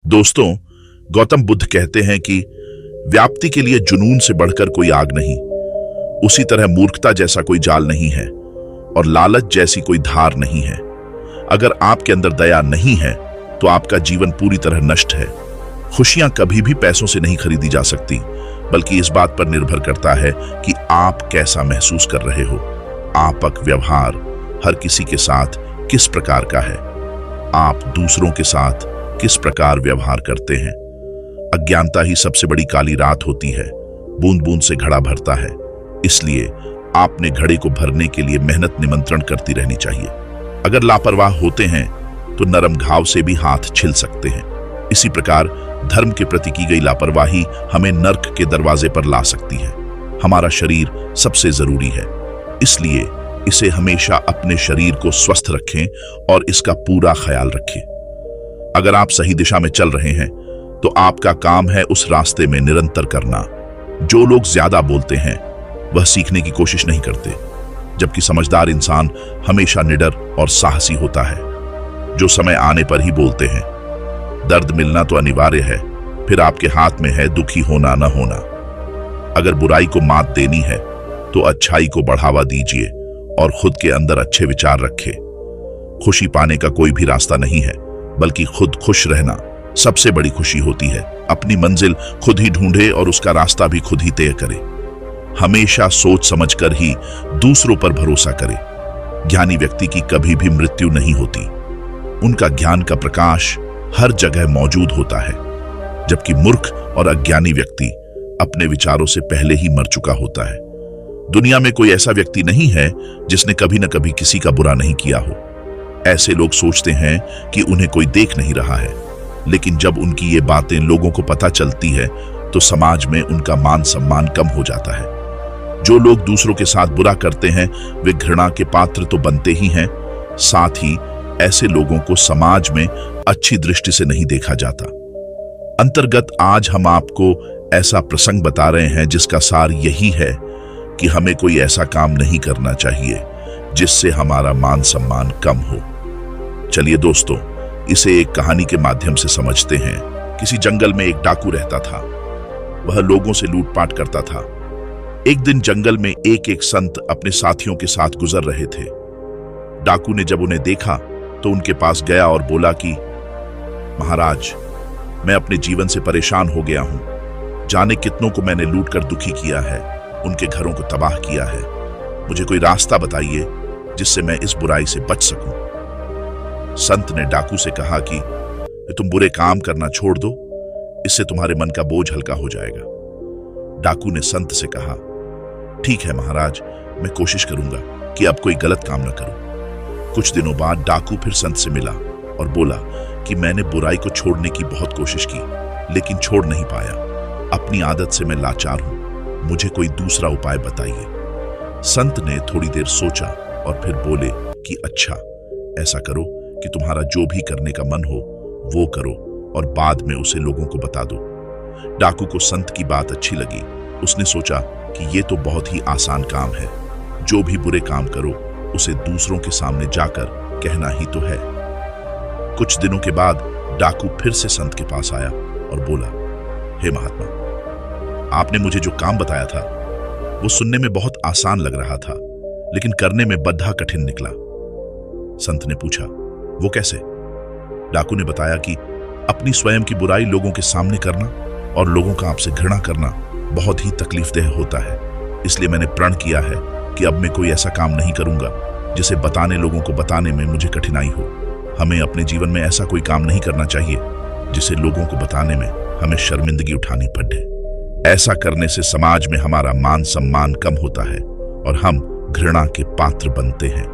दोस्तों, गौतम बुद्ध कहते हैं कि व्याप्ति के लिए जुनून से बढ़कर कोई आग नहीं, उसी तरह मूर्खता जैसा कोई जाल नहीं है और लालच जैसी कोई धार नहीं है। अगर आपके अंदर दया नहीं है तो आपका जीवन पूरी तरह नष्ट है। खुशियां कभी भी पैसों से नहीं खरीदी जा सकती, बल्कि इस बात पर निर्भर करता है कि आप कैसा महसूस कर रहे हो। आपका व्यवहार हर किसी के साथ किस प्रकार का है, आप दूसरों के साथ किस प्रकार व्यवहार करते हैं। अज्ञानता ही सबसे बड़ी काली रात होती है, बूंद बूंद से घड़ा भरता है। इसलिए आपने घड़े को भरने के लिए मेहनत निमंत्रण करती रहनी चाहिए। अगर लापरवाह होते हैं तो नरम घाव से भी हाथ छिल सकते हैं। इसी प्रकार धर्म के प्रति की गई लापरवाही हमें नर्क के दरवाजे पर ला सकती है। हमारा शरीर सबसे जरूरी है, इसलिए इसे हमेशा अपने शरीर को स्वस्थ रखें और इसका पूरा ख्याल रखें। अगर आप सही दिशा में चल रहे हैं तो आपका काम है उस रास्ते में निरंतर करना। जो लोग ज्यादा बोलते हैं वह सीखने की कोशिश नहीं करते, जबकि समझदार इंसान हमेशा निडर और साहसी होता है, जो समय आने पर ही बोलते हैं। दर्द मिलना तो अनिवार्य है, फिर आपके हाथ में है दुखी होना न होना। अगर बुराई को मात देनी है तो अच्छाई को बढ़ावा दीजिए और खुद के अंदर अच्छे विचार रखें। खुशी पाने का कोई भी रास्ता नहीं है, बल्कि खुद खुश रहना सबसे बड़ी खुशी होती है। अपनी मंजिल खुद ही ढूंढे और उसका रास्ता भी खुद ही तय करे। हमेशा सोच समझकर ही दूसरों पर भरोसा करे। ज्ञानी व्यक्ति की कभी भी मृत्यु नहीं होती, उनका ज्ञान का प्रकाश हर जगह मौजूद होता है, जबकि मूर्ख और अज्ञानी व्यक्ति अपने विचारों से पहले ही मर चुका होता है। दुनिया में कोई ऐसा व्यक्ति नहीं है जिसने कभी न कभी किसी का बुरा नहीं किया हो। ऐसे लोग सोचते हैं कि उन्हें कोई देख नहीं रहा है, लेकिन जब उनकी ये बातें लोगों को पता चलती है तो समाज में उनका मान सम्मान कम हो जाता है। जो लोग दूसरों के साथ बुरा करते हैं वे घृणा के पात्र तो बनते ही हैं, साथ ही ऐसे लोगों को समाज में अच्छी दृष्टि से नहीं देखा जाता। अंतर्गत आज हम आपको ऐसा प्रसंग बता रहे हैं जिसका सार यही है कि हमें कोई ऐसा काम नहीं करना चाहिए जिससे हमारा मान सम्मान कम हो। चलिए दोस्तों, इसे एक कहानी के माध्यम से समझते हैं। किसी जंगल में एक डाकू रहता था। वह लोगों से लूटपाट करता था। एक दिन जंगल में एक संत अपने साथियों के साथ गुजर रहे थे। डाकू ने जब उन्हें देखा तो उनके पास गया और बोला कि महाराज, मैं अपने जीवन से परेशान हो गया हूं। जाने कितनों को मैंने लूट कर दुखी किया है, उनके घरों को तबाह किया है। मुझे कोई रास्ता बताइए जिससे मैं इस बुराई से बच सकूं। संत ने डाकू से कहा कि तुम बुरे काम करना छोड़ दो, इससे तुम्हारे मन का बोझ हल्का हो जाएगा। डाकू ने संत से कहा, ठीक है महाराज, मैं कोशिश करूंगा कि अब कोई गलत काम न करूं। कुछ दिनों बाद डाकू फिर संत से मिला और बोला कि मैंने बुराई को छोड़ने की बहुत कोशिश की, लेकिन छोड़ नहीं पाया। अपनी आदत से मैं लाचार हूं, मुझे कोई दूसरा उपाय बताइए। संत ने थोड़ी देर सोचा और फिर बोले कि अच्छा, ऐसा करो कि तुम्हारा जो भी करने का मन हो वो करो और बाद में उसे लोगों को बता दो। डाकू को संत की बात अच्छी लगी। उसने सोचा कि ये तो बहुत ही आसान काम है। जो भी बुरे काम करो उसे दूसरों के सामने जाकर कहना ही तो है। कुछ दिनों के बाद डाकू फिर से संत के पास आया और बोला, हे महात्मा, आपने मुझे जो काम बताया था वो सुनने में बहुत आसान लग रहा था, लेकिन करने में बड़ा कठिन निकला। संत ने पूछा, वो कैसे? डाकू ने बताया कि अपनी स्वयं की बुराई लोगों के सामने करना और लोगों का आपसे घृणा करना बहुत ही तकलीफदेह होता है। इसलिए मैंने प्रण किया है कि अब मैं कोई ऐसा काम नहीं करूंगा जिसे बताने लोगों को बताने में मुझे कठिनाई हो। हमें अपने जीवन में ऐसा कोई काम नहीं करना चाहिए जिसे लोगों को बताने में हमें शर्मिंदगी उठानी पड़े। ऐसा करने से समाज में हमारा मान सम्मान कम होता है और हम घृणा के पात्र बनते हैं।